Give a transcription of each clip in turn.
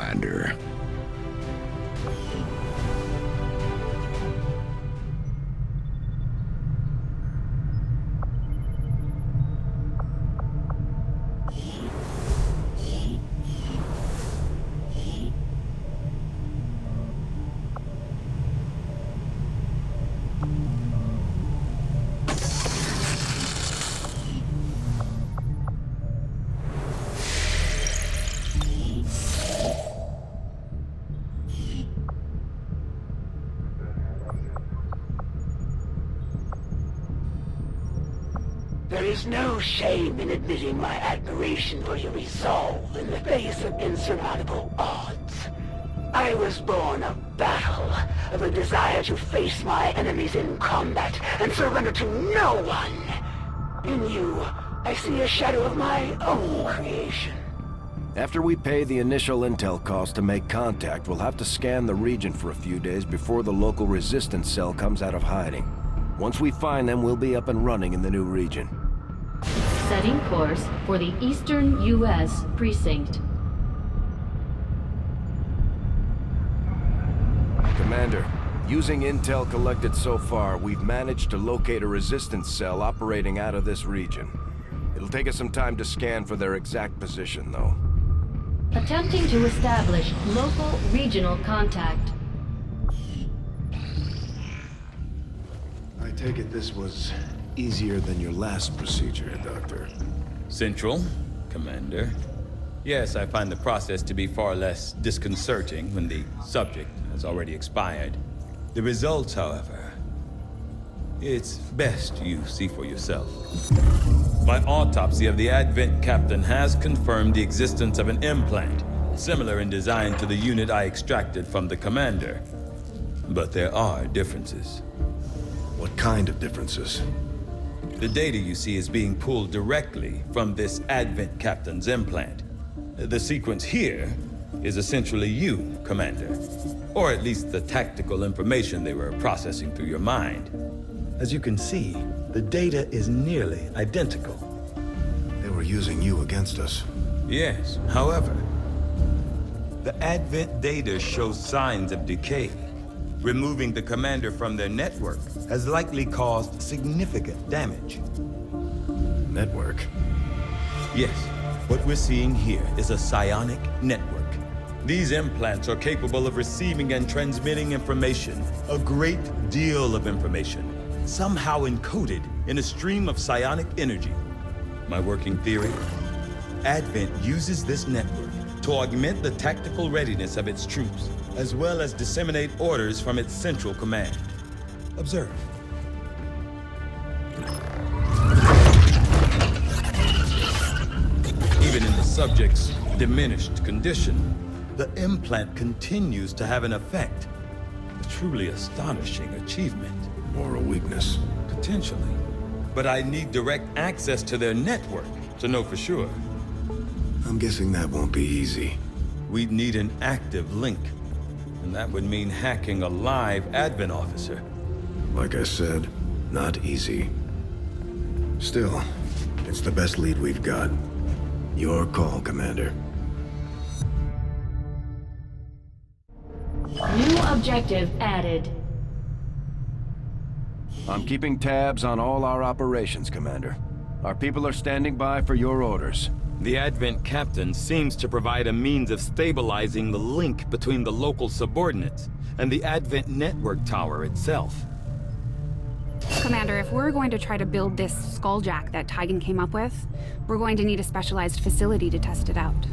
Commander. There is no shame in admitting my admiration for your resolve in the face of insurmountable odds. I was born of battle, of a desire to face my enemies in combat and surrender to no one. In you, I see a shadow of my own creation. After we pay the initial intel cost to make contact, we'll have to scan the region for a few days before the local resistance cell comes out of hiding. Once we find them, we'll be up and running in the new region. Setting course for the Eastern U.S. Precinct. Commander, using intel collected so far, we've managed to locate a resistance cell operating out of this region. It'll take us some time to scan for their exact position, though. Attempting to establish local regional contact. I take it this was easier than your last procedure, Doctor. Central, Commander. Yes, I find the process to be far less disconcerting when the subject has already expired. The results, however, it's best you see for yourself. My autopsy of the Advent captain has confirmed the existence of an implant, similar in design to the unit I extracted from the Commander. But there are differences. What kind of differences? The data you see is being pulled directly from this Advent captain's implant. The sequence here is essentially you, Commander. Or at least the tactical information they were processing through your mind. As you can see, the data is nearly identical. They were using you against us. Yes, however, the Advent data shows signs of decay. Removing the Commander from their network has likely caused significant damage. Network? Yes, what we're seeing here is a psionic network. These implants are capable of receiving and transmitting information, a great deal of information, somehow encoded in a stream of psionic energy. My working theory? Advent uses this network to augment the tactical readiness of its troops, as well as disseminate orders from its central command. Observe. Even in the subject's diminished condition, the implant continues to have an effect. A truly astonishing achievement. Or a weakness? Potentially. But I need direct access to their network to know for sure. I'm guessing that won't be easy. We'd need an active link. And that would mean hacking a live Advent officer. Like I said, not easy. Still, it's the best lead we've got. Your call, Commander. New objective added. I'm keeping tabs on all our operations, Commander. Our people are standing by for your orders. The Advent captain seems to provide a means of stabilizing the link between the local subordinates and the Advent network tower itself. Commander, if we're going to try to build this skulljack that Tygan came up with, we're going to need a specialized facility to test it out.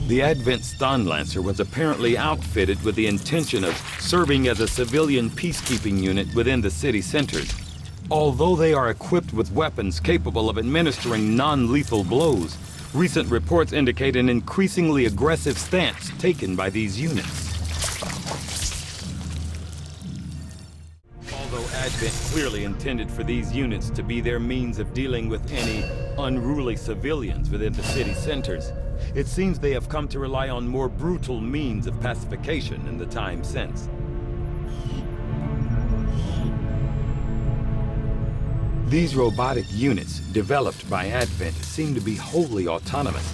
The Advent Stun Lancer was apparently outfitted with the intention of serving as a civilian peacekeeping unit within the city centers. Although they are equipped with weapons capable of administering non-lethal blows, recent reports indicate an increasingly aggressive stance taken by these units. Although Advent clearly intended for these units to be their means of dealing with any unruly civilians within the city centers, It seems they have come to rely on more brutal means of pacification in the time since. These robotic units, developed by Advent, seem to be wholly autonomous,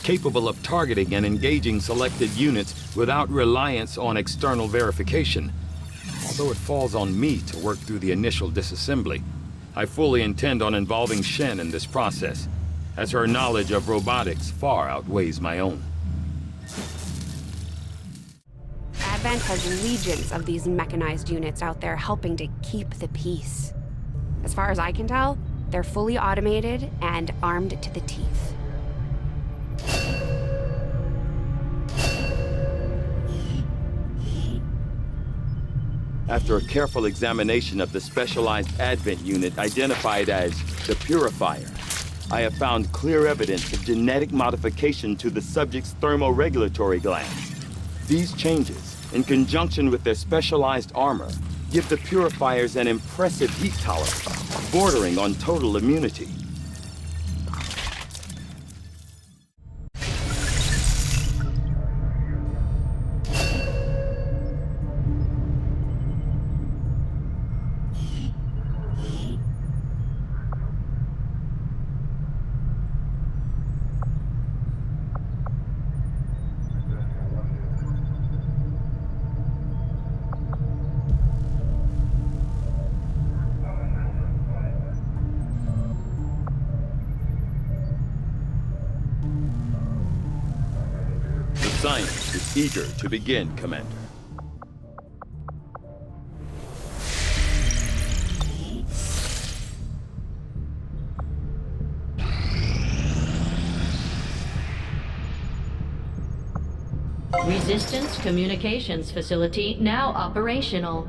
capable of targeting and engaging selected units without reliance on external verification. Although it falls on me to work through the initial disassembly, I fully intend on involving Shen in this process, as her knowledge of robotics far outweighs my own. Advent has legions of these mechanized units out there helping to keep the peace. As far as I can tell, they're fully automated and armed to the teeth. After a careful examination of the specialized Advent unit identified as the Purifier, I have found clear evidence of genetic modification to the subject's thermoregulatory glands. These changes, in conjunction with their specialized armor, give the Purifiers an impressive heat tolerance, bordering on total immunity. Science is eager to begin, Commander. Resistance Communications Facility now operational.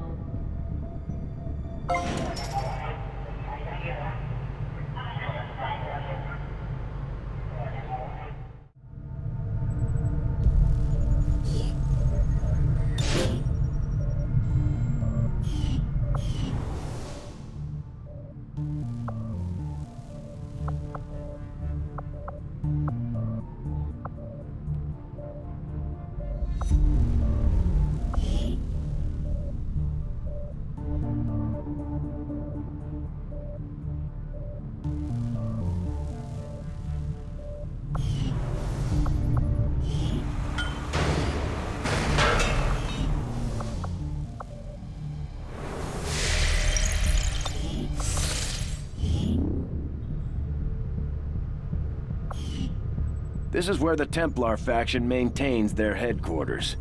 This is where the Templar faction maintains their headquarters.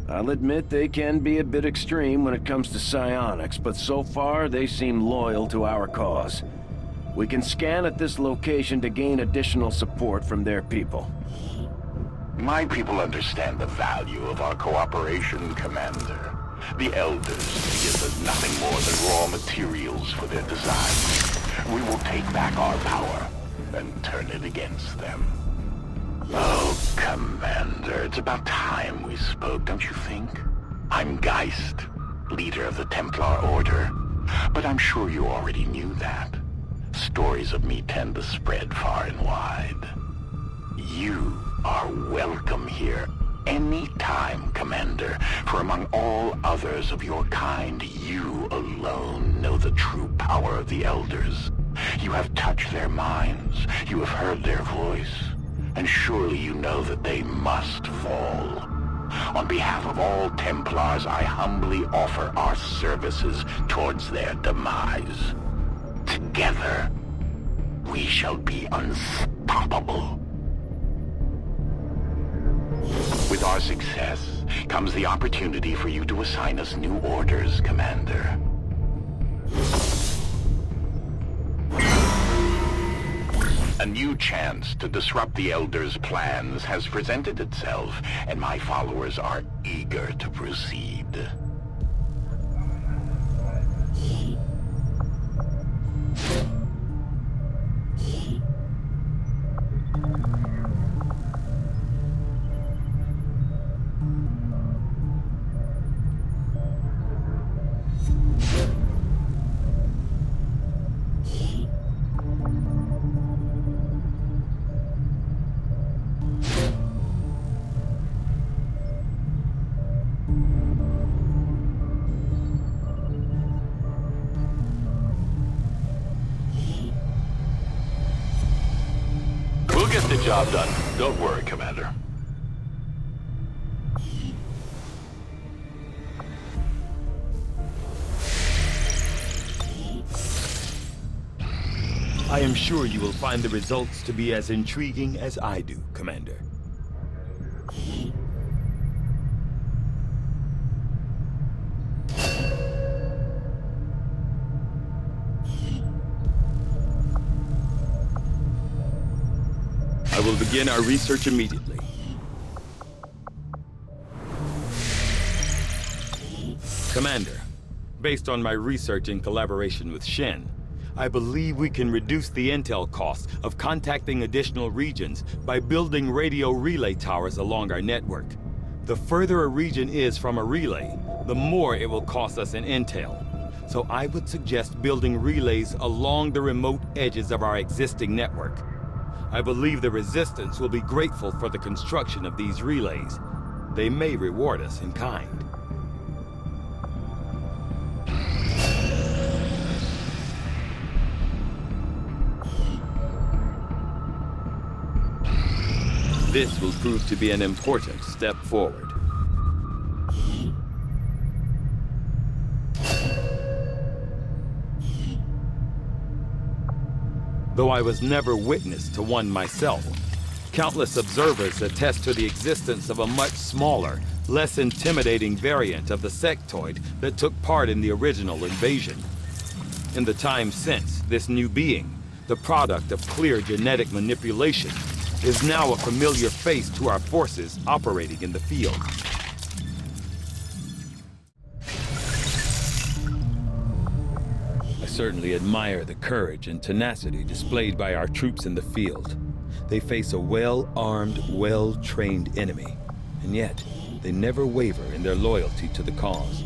I'll admit they can be a bit extreme when it comes to psionics, but so far they seem loyal to our cause. We can scan at this location to gain additional support from their people. My people understand the value of our cooperation, Commander. The Elders see us as nothing more than raw materials for their design. We will take back our power and turn it against them. Oh, Commander, it's about time we spoke, don't you think? I'm Geist, leader of the Templar Order, but I'm sure you already knew that. Stories of me tend to spread far and wide. You are welcome here anytime, Commander, for among all others of your kind, you alone know the true power of the Elders. You have touched their minds, you have heard their voice, and surely you know that they must fall. On behalf of all Templars, I humbly offer our services towards their demise. Together, we shall be unstoppable. With our success comes the opportunity for you to assign us new orders, Commander. A new chance to disrupt the Elders' plans has presented itself, and my followers are eager to proceed. Job done. Don't worry, Commander. I am sure you will find the results to be as intriguing as I do, Commander. I will begin our research immediately. Commander, based on my research in collaboration with Shen, I believe we can reduce the intel cost of contacting additional regions by building radio relay towers along our network. The further a region is from a relay, the more it will cost us in intel. So I would suggest building relays along the remote edges of our existing network. I believe the Resistance will be grateful for the construction of these relays. They may reward us in kind. This will prove to be an important step forward. Though I was never witness to one myself, countless observers attest to the existence of a much smaller, less intimidating variant of the sectoid that took part in the original invasion. In the time since, this new being, the product of clear genetic manipulation, is now a familiar face to our forces operating in the field. I certainly admire the courage and tenacity displayed by our troops in the field. They face a well-armed, well-trained enemy, and yet they never waver in their loyalty to the cause.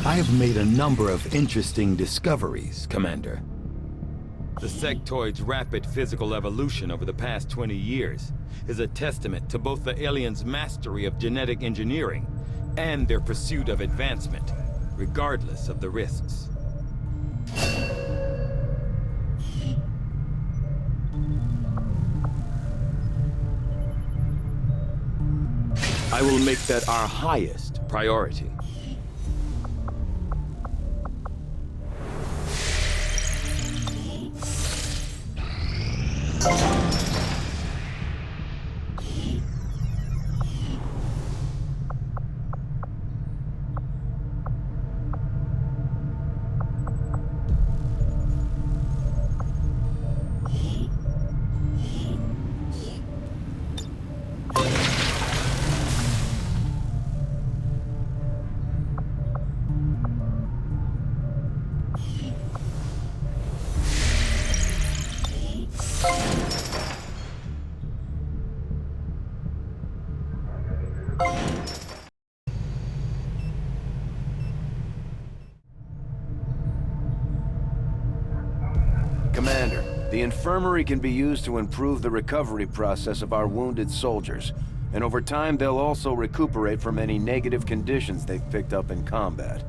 I have made a number of interesting discoveries, Commander. The sectoid's rapid physical evolution over the past 20 years is a testament to both the aliens' mastery of genetic engineering and their pursuit of advancement, regardless of the risks. I will make that our highest priority. Commander, the infirmary can be used to improve the recovery process of our wounded soldiers. And over time, they'll also recuperate from any negative conditions they've picked up in combat.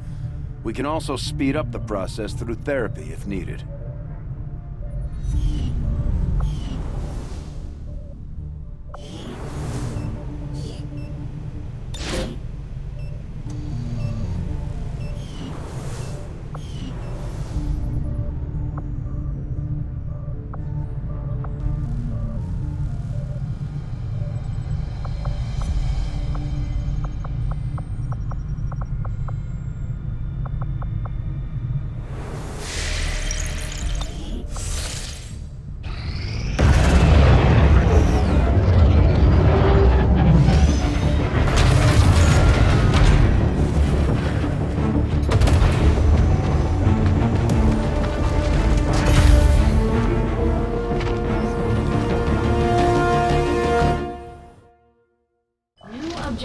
We can also speed up the process through therapy if needed.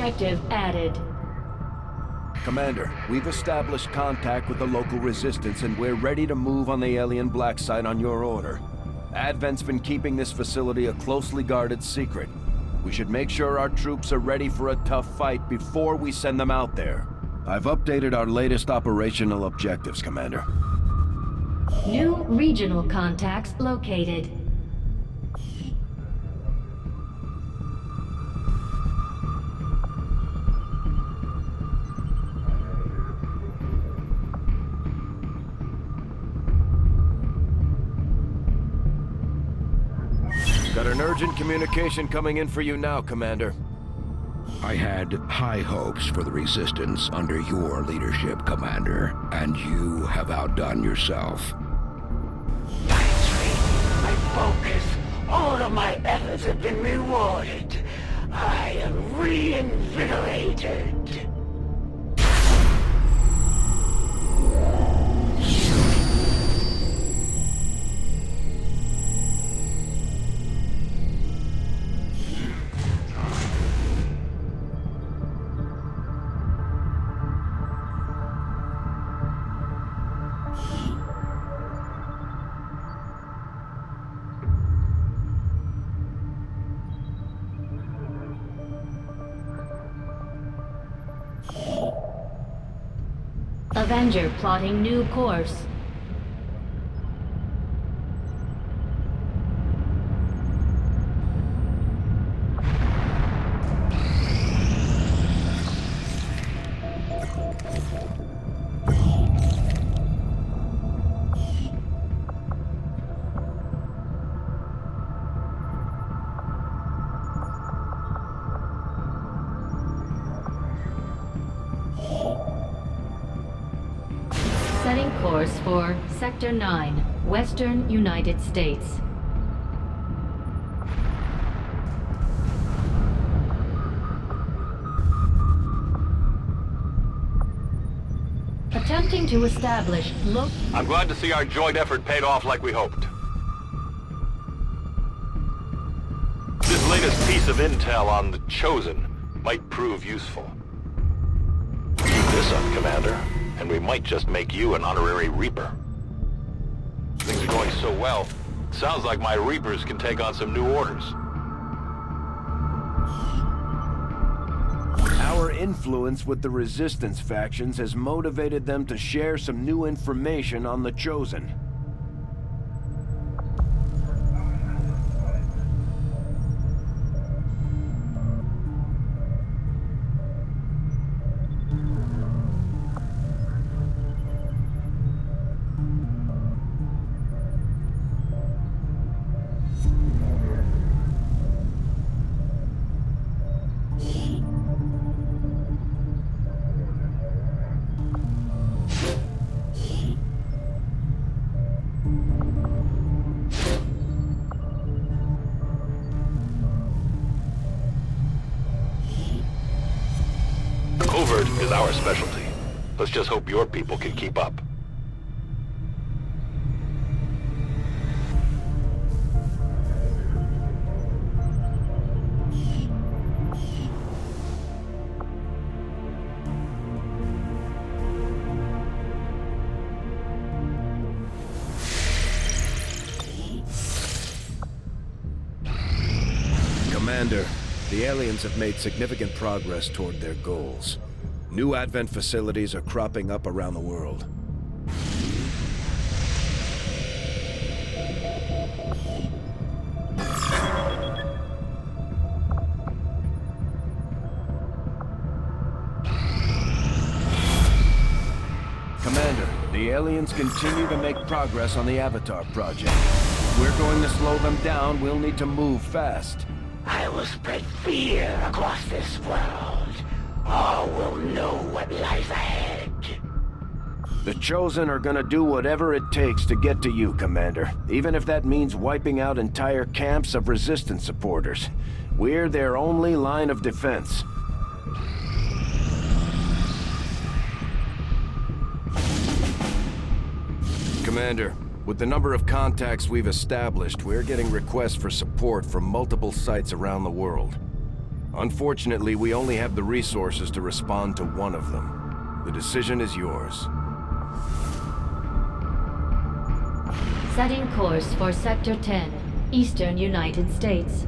objective added. Commander, we've established contact with the local resistance and we're ready to move on the alien black site on your order. Advent's been keeping this facility a closely guarded secret. We should make sure our troops are ready for a tough fight before we send them out there. I've updated our latest operational objectives, Commander. New regional contacts located. Got an urgent communication coming in for you now, Commander. I had high hopes for the Resistance under your leadership, Commander, and you have outdone yourself. My focus, all of my efforts have been rewarded. I am reinvigorated. Avenger plotting new course. Setting course for Sector 9, Western United States. Attempting to establish I'm glad to see our joint effort paid off like we hoped. This latest piece of intel on the Chosen might prove useful. Keep this up, Commander, and we might just make you an honorary Reaper. Things are going so well, sounds like my Reapers can take on some new orders. Our influence with the Resistance factions has motivated them to share some new information on the Chosen. Covert is our specialty. Let's just hope your people can keep up. Commander, the aliens have made significant progress toward their goals. New Advent facilities are cropping up around the world. Commander, the aliens continue to make progress on the Avatar project. If we're going to slow them down, we'll need to move fast. I will spread fear across this world. All will know what lies ahead. The Chosen are gonna do whatever it takes to get to you, Commander. Even if that means wiping out entire camps of Resistance supporters. We're their only line of defense. Commander, with the number of contacts we've established, we're getting requests for support from multiple sites around the world. Unfortunately, we only have the resources to respond to one of them. The decision is yours. Setting course for Sector 10, Eastern United States.